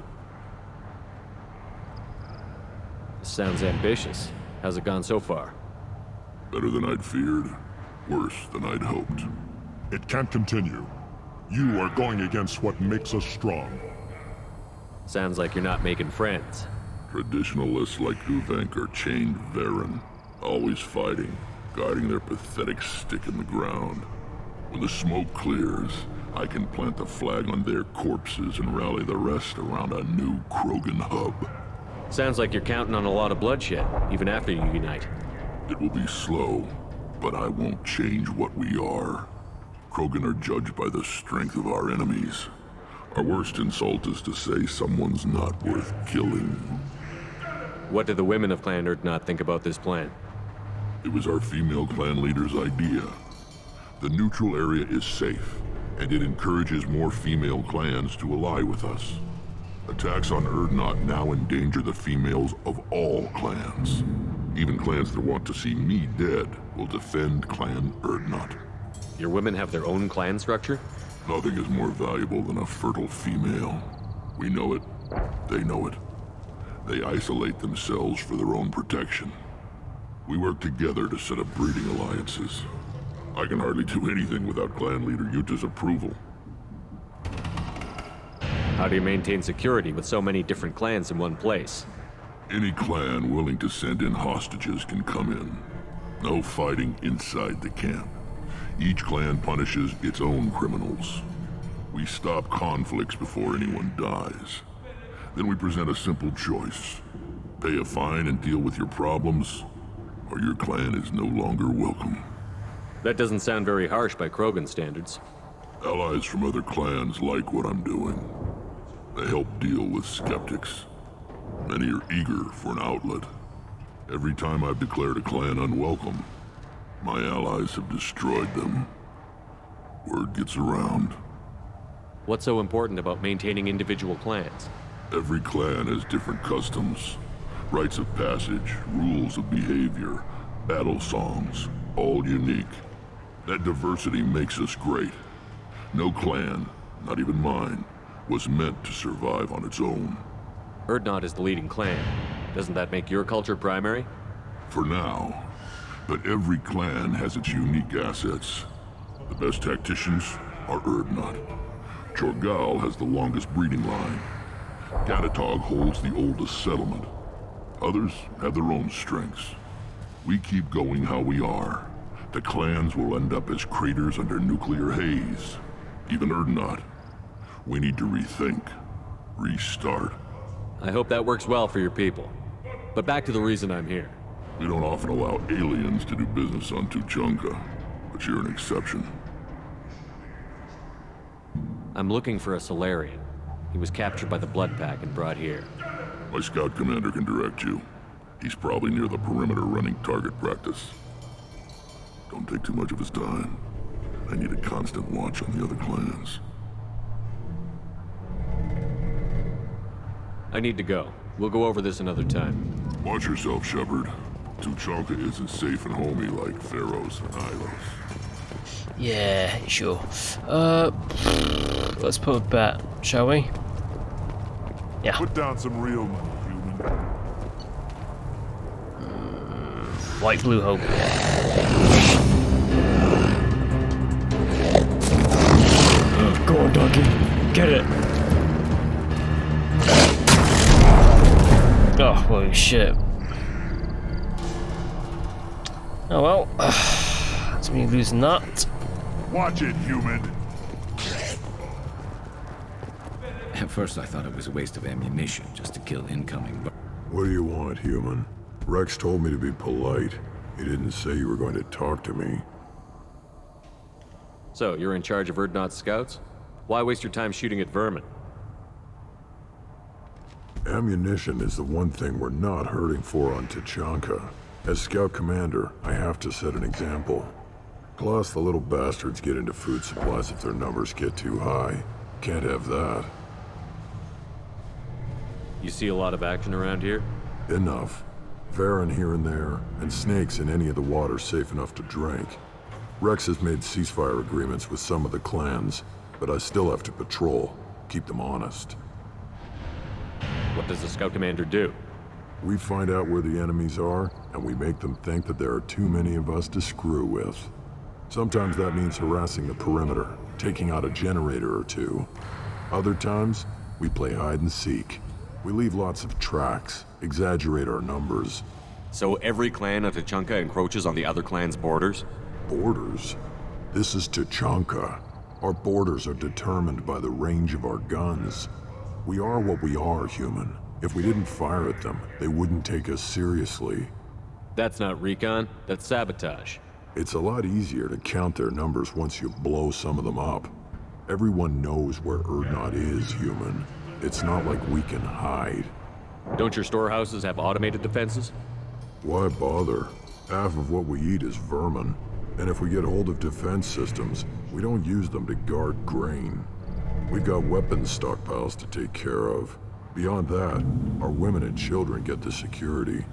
Sounds ambitious. How's it gone so far? Better than I'd feared. Worse than I'd hoped. It can't continue. You are going against what makes us strong. Sounds like you're not making friends. Traditionalists like Uvenk are chained Varen, always fighting, guiding their pathetic stick in the ground. When the smoke clears, I can plant the flag on their corpses and rally the rest around a new Krogan hub. Sounds like you're counting on a lot of bloodshed, even after you unite. It will be slow, but I won't change what we are. Krogan are judged by the strength of our enemies. Our worst insult is to say someone's not worth killing. What do the women of Clan Urdnot think about this plan? It was our female clan leader's idea. The neutral area is safe, and it encourages more female clans to ally with us. Attacks on Urdnot now endanger the females of all clans. Even clans that want to see me dead will defend Clan Urdnot. Your women have their own clan structure? Nothing is more valuable than a fertile female. We know it. They know it. They isolate themselves for their own protection. We work together to set up breeding alliances. I can hardly do anything without clan leader Yuta's approval. How do you maintain security with so many different clans in one place? Any clan willing to send in hostages can come in. No fighting inside the camp. Each clan punishes its own criminals. We stop conflicts before anyone dies. Then we present a simple choice. Pay a fine and deal with your problems, or your clan is no longer welcome. That doesn't sound very harsh by Krogan standards. Allies from other clans like what I'm doing. They help deal with skeptics. Many are eager for an outlet. Every time I've declared a clan unwelcome, my allies have destroyed them. Word gets around. What's so important about maintaining individual clans? Every clan has different customs, rites of passage, rules of behavior, battle songs, all unique. That diversity makes us great. No clan, not even mine, was meant to survive on its own. Urdnot is the leading clan. Doesn't that make your culture primary? For now. But every clan has its unique assets. The best tacticians are Urdnot. Chorgal has the longest breeding line. Gatatog holds the oldest settlement. Others have their own strengths. We keep going how we are. The clans will end up as craters under nuclear haze. Even Urdnot. We need to rethink. Restart. I hope that works well for your people. But back to the reason I'm here. We don't often allow aliens to do business on Tuchanka, but you're an exception. I'm looking for a Solarian. He was captured by the Blood Pack and brought here. My scout commander can direct you. He's probably near the perimeter running target practice. Don't take too much of his time. I need a constant watch on the other clans. I need to go. We'll go over this another time. Watch yourself, Shepard. Tuchanka isn't safe and homey like Pharaohs and Ilos. Yeah, sure. Let's put a bet, shall we? Yeah. Put down some real money, human. White Blue Hope. Go on, donkey. Get it. Oh, holy shit. Oh well. That's me losing that. Watch it, human. At first I thought it was a waste of ammunition just to kill incoming, but... What do you want, human? Wrex told me to be polite. He didn't say you were going to talk to me. So, you're in charge of Urdnot's scouts? Why waste your time shooting at vermin? Ammunition is the one thing we're not hurting for on Tuchanka. As scout commander, I have to set an example. Plus, the little bastards get into food supplies if their numbers get too high. Can't have that. You see a lot of action around here? Enough. Varen here and there, and snakes in any of the water safe enough to drink. Wrex has made ceasefire agreements with some of the clans, but I still have to patrol, keep them honest. What does the scout commander do? We find out where the enemies are, and we make them think that there are too many of us to screw with. Sometimes that means harassing the perimeter, taking out a generator or two. Other times, we play hide and seek. We leave lots of tracks, exaggerate our numbers. So every clan of Tuchanka encroaches on the other clan's borders? Borders? This is Tuchanka. Our borders are determined by the range of our guns. We are what we are, human. If we didn't fire at them, they wouldn't take us seriously. That's not recon, that's sabotage. It's a lot easier to count their numbers once you blow some of them up. Everyone knows where Urdnot is, human. It's not like we can hide. Don't your storehouses have automated defenses? Why bother? Half of what we eat is vermin. And if we get hold of defense systems, we don't use them to guard grain. We've got weapons stockpiles to take care of. Beyond that, our women and children get the security.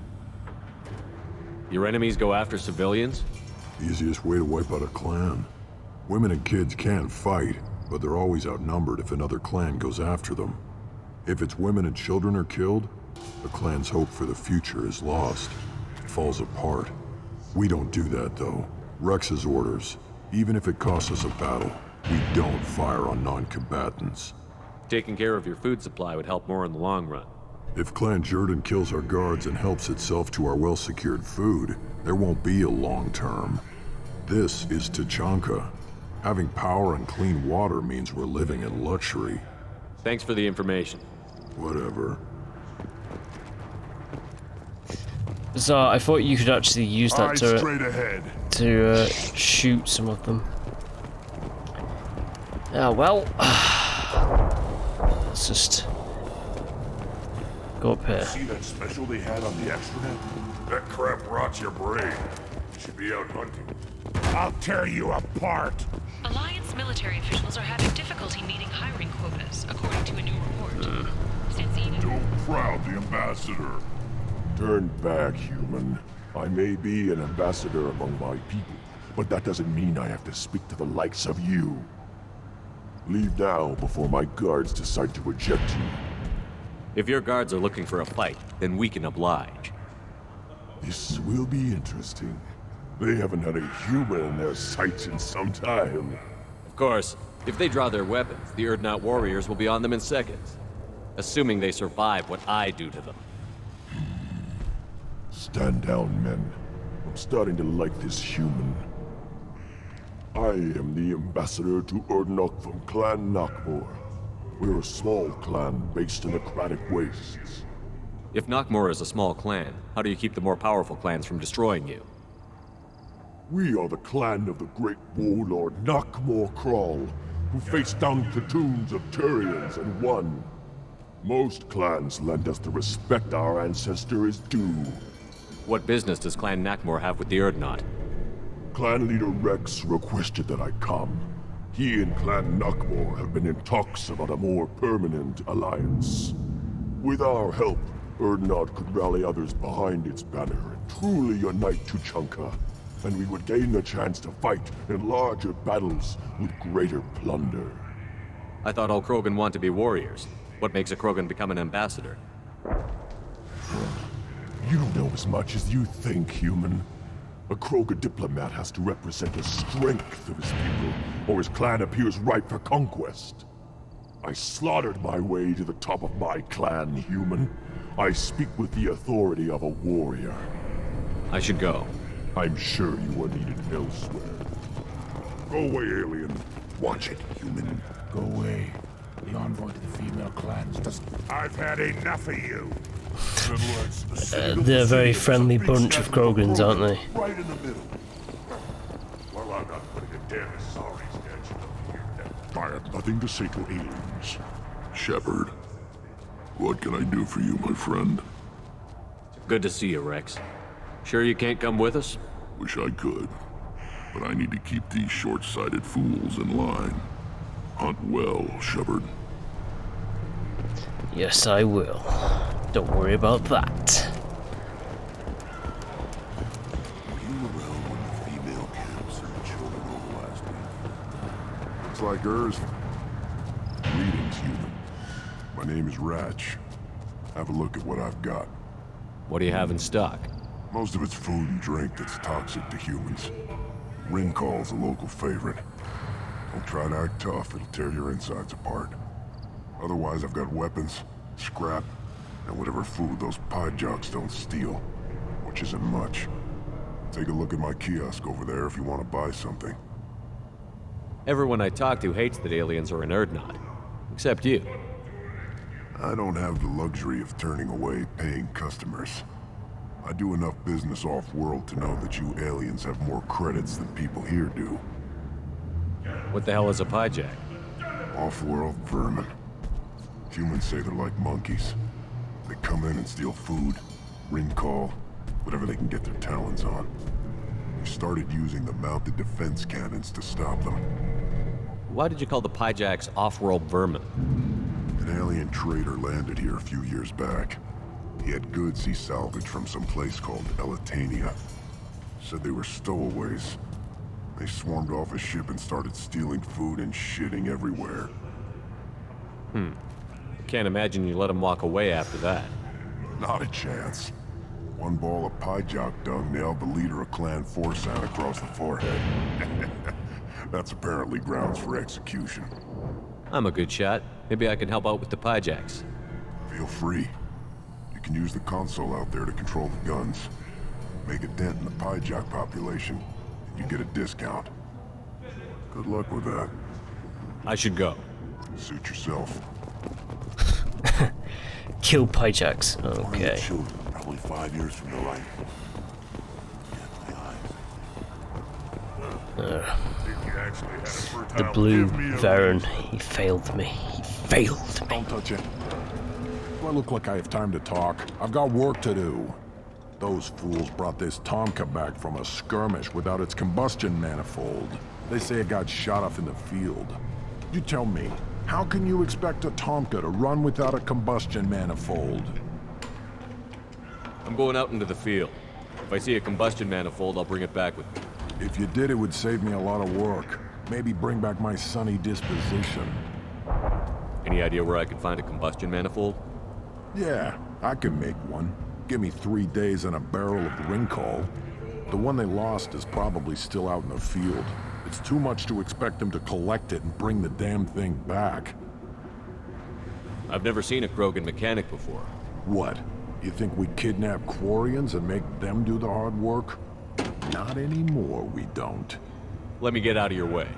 Your enemies go after civilians? Easiest way to wipe out a clan. Women and kids can fight, but they're always outnumbered if another clan goes after them. If its women and children are killed, the clan's hope for the future is lost. It falls apart. We don't do that, though. Wrex's orders. Even if it costs us a battle, we don't fire on non-combatants. Taking care of your food supply would help more in the long run. If Clan Jordan kills our guards and helps itself to our well-secured food, there won't be a long term. This is Tachanka. Having power and clean water means we're living in luxury. Thanks for the information. Whatever. So I thought you could actually use that turret straight ahead. to shoot some of them. Yeah, well, let's just go up here. See that special they had on the extranet? That crap rots your brain. You should be out hunting. I'll tear you apart. Alliance military officials are having difficulty meeting hiring quotas, according to a new report. Don't crowd the ambassador. Turn back, human. I may be an ambassador among my people, but that doesn't mean I have to speak to the likes of you. Leave now before my guards decide to eject you. If your guards are looking for a fight, then we can oblige. This will be interesting. They haven't had a human in their sights in some time. Of course, if they draw their weapons, the Urdnot warriors will be on them in seconds. Assuming they survive what I do to them. Stand down, men. I'm starting to like this human. I am the ambassador to Urdnot from Clan Nakmor. We're a small clan based in the Kratic Wastes. If Nakmor is a small clan, how do you keep the more powerful clans from destroying you? We are the clan of the great warlord Nakmor Crawl, who faced down platoons of Turians and won. Most clans lend us the respect our ancestor is due. What business does Clan Nakmor have with the Urdnot? Clan leader Wrex requested that I come. He and Clan Nakmor have been in talks about a more permanent alliance. With our help, Urdnot could rally others behind its banner and truly unite Tuchanka, and we would gain the chance to fight in larger battles with greater plunder. I thought all Krogan want to be warriors. What makes a Krogan become an ambassador? You don't know as much as you think, human. A Krogan diplomat has to represent the strength of his people, or his clan appears ripe for conquest. I slaughtered my way to the top of my clan, human. I speak with the authority of a warrior. I should go. I'm sure you are needed elsewhere. Go away, alien. Watch it, human. Go away. The envoy to the female clans doesn't... I've had enough of you. They're a very friendly bunch of Krogans, aren't they? Right in the middle. Well, I'm not putting a damn sorry sketch over here. I have nothing to say to aliens. Shepard, what can I do for you, my friend? Good to see you, Wrex. Sure you can't come with us? Wish I could, but I need to keep these short-sighted fools in line. Hunt well, Shepard. Yes, I will. Don't worry about that. Were you around when the female camps and the children over last week? Looks like hers. Greetings, human. My name is Wrex. Have a look at what I've got. What do you have in stock? Most of it's food and drink that's toxic to humans. Ringcall's a local favorite. Don't try to act tough, it'll tear your insides apart. Otherwise, I've got weapons, scrap, and whatever food those pie jocks don't steal, which isn't much. Take a look at my kiosk over there if you want to buy something. Everyone I talk to hates that aliens are an Urdnot. Except you. I don't have the luxury of turning away paying customers. I do enough business off-world to know that you aliens have more credits than people here do. What the hell is a pyjack? Off-world vermin. Humans say they're like monkeys. They come in and steal food, ring call, whatever they can get their talons on. We started using the mounted defense cannons to stop them. Why did you call the pyjacks off-world vermin? An alien trader landed here a few years back. He had goods he salvaged from some place called Elitania. Said they were stowaways. They swarmed off his ship and started stealing food and shitting everywhere. Can't imagine you let him walk away after that. Not a chance. One ball of pyjok dung nailed the leader of Clan Forsan across the forehead. That's apparently grounds for execution. I'm a good shot. Maybe I can help out with the pyjacks. Feel free. You can use the console out there to control the guns. Make a dent in the pyjak population, and you get a discount. Good luck with that. I should go. Suit yourself. Kill pyjaks. Okay. Children, probably 5 years from now, right? The blue Varen, he failed me. He failed me. Don't touch it. Do I look like I have time to talk? I've got work to do. Those fools brought this Tomka back from a skirmish without its combustion manifold. They say it got shot off in the field. You tell me, how can you expect a Tomka to run without a combustion manifold? I'm going out into the field. If I see a combustion manifold, I'll bring it back with me. If you did, it would save me a lot of work. Maybe bring back my sunny disposition. Any idea where I can find a combustion manifold? Yeah, I can make one. Give me 3 days and a barrel of Ringcall. The one they lost is probably still out in the field. It's too much to expect them to collect it and bring the damn thing back. I've never seen a Krogan mechanic before. What? You think we kidnap Quarians and make them do the hard work? Not anymore, we don't. Let me get out of your way.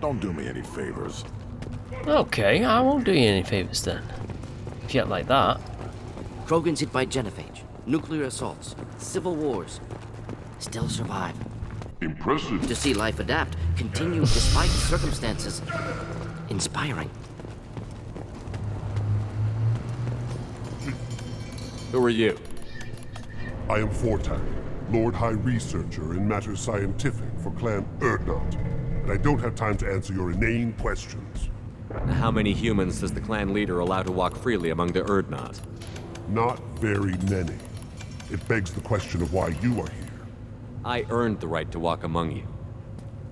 Don't do me any favors. Okay, I won't do you any favors then. If you act like that. Krogans hit by genophage, nuclear assaults, civil wars. Still survive. Impressive. To see life adapt, continue despite circumstances. Inspiring. Who are you? I am Fortak, Lord High Researcher in matters scientific for Clan Urdnot, and I don't have time to answer your inane questions. How many humans does the clan leader allow to walk freely among the Urdnot? Not very many. It begs the question of why you are here. I earned the right to walk among you.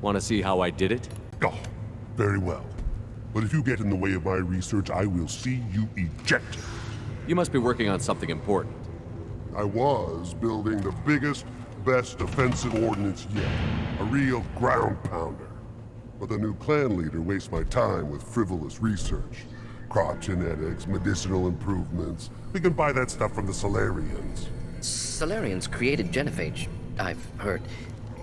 Want to see how I did it? Oh, very well. But if you get in the way of my research, I will see you ejected. You must be working on something important. I was building the biggest, best offensive ordnance yet. A real ground pounder. But the new clan leader wastes my time with frivolous research. Crop genetics, medicinal improvements. We can buy that stuff from the Solarians. Solarians created genophage, I've heard.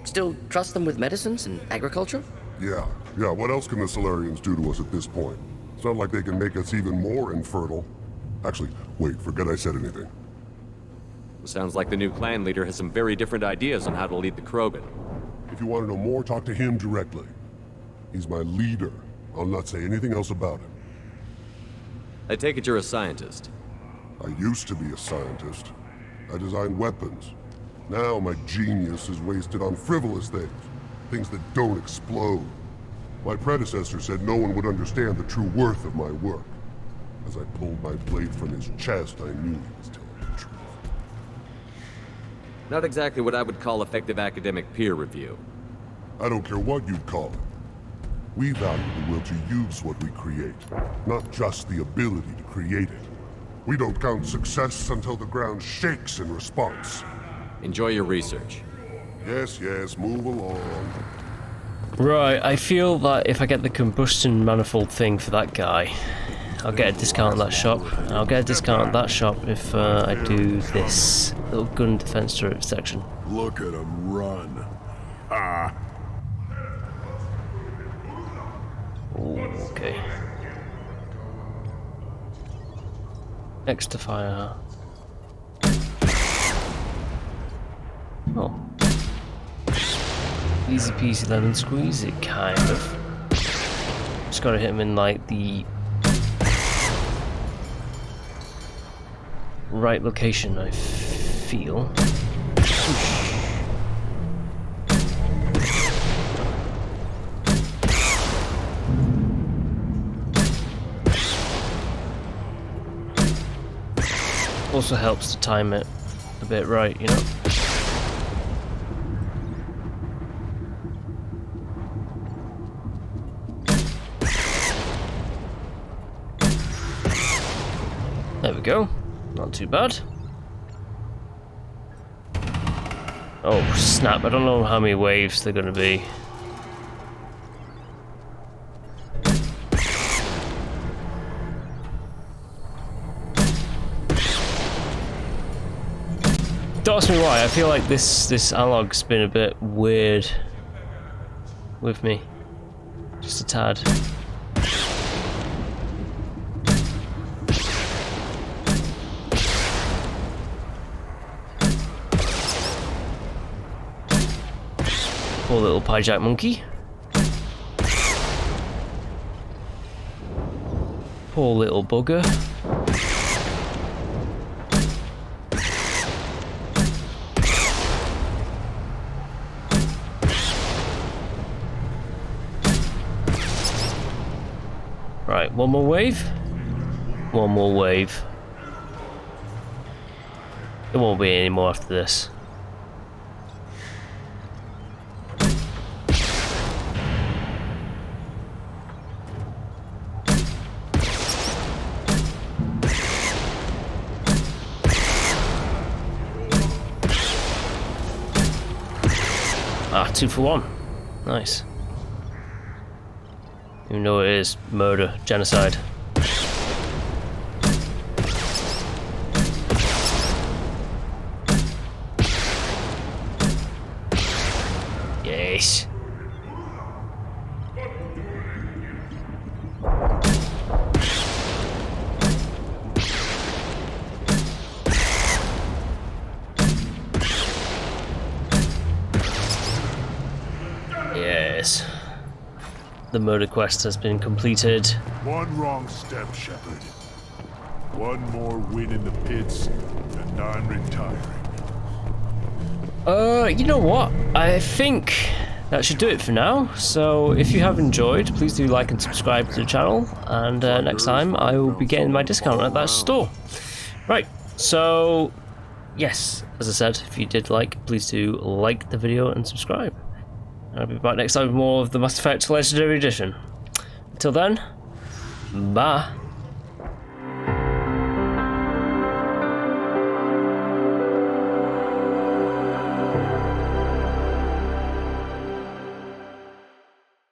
Still trust them with medicines and agriculture? Yeah. What else can the Solarians do to us at this point? It's not like they can make us even more infertile. Actually, wait, forget I said anything. Sounds like the new clan leader has some very different ideas on how to lead the Krogan. If you want to know more, talk to him directly. He's my leader. I'll not say anything else about him. I take it you're a scientist. I used to be a scientist. I designed weapons. Now my genius is wasted on frivolous things. Things that don't explode. My predecessor said no one would understand the true worth of my work. As I pulled my blade from his chest, I knew he was telling the truth. Not exactly what I would call effective academic peer review. I don't care what you'd call it. We value the will to use what we create, not just the ability to create it. We don't count success until the ground shakes in response. Enjoy your research. Yes, move along. Right, I feel that if I get the combustion manifold thing for that guy, I'll get a discount at that shop. I'll get a discount at that shop if I do this little gun defense turret section. Look at him run. Ah. Ooh, okay. Next to fire. Oh. Easy peasy lemon squeezy, kind of. Just gotta hit him in like the right location, I feel. Also helps to time it a bit right, you know. There we go. Not too bad. Oh snap, I don't know how many waves they're gonna be. Don't ask me why. I feel like this analog's been a bit weird with me. Just a tad. Poor little piejack monkey. Poor little bugger. Right, one more wave. One more wave. There won't be any more after this. Ah, 2 for 1. Nice. Even though it is murder, genocide. Yes. Yes. The murder quest has been completed. One wrong step, Shepard. One more win in the pits, and I'm retiring. You know what? I think that should do it for now. So if you have enjoyed, please do like and subscribe to the channel. And next time I will be getting my discount at that store. Right, so yes, as I said, if you did like, please do like the video and subscribe. I'll be back next time with more of the Mass Effect Legendary Edition. Until then, bye.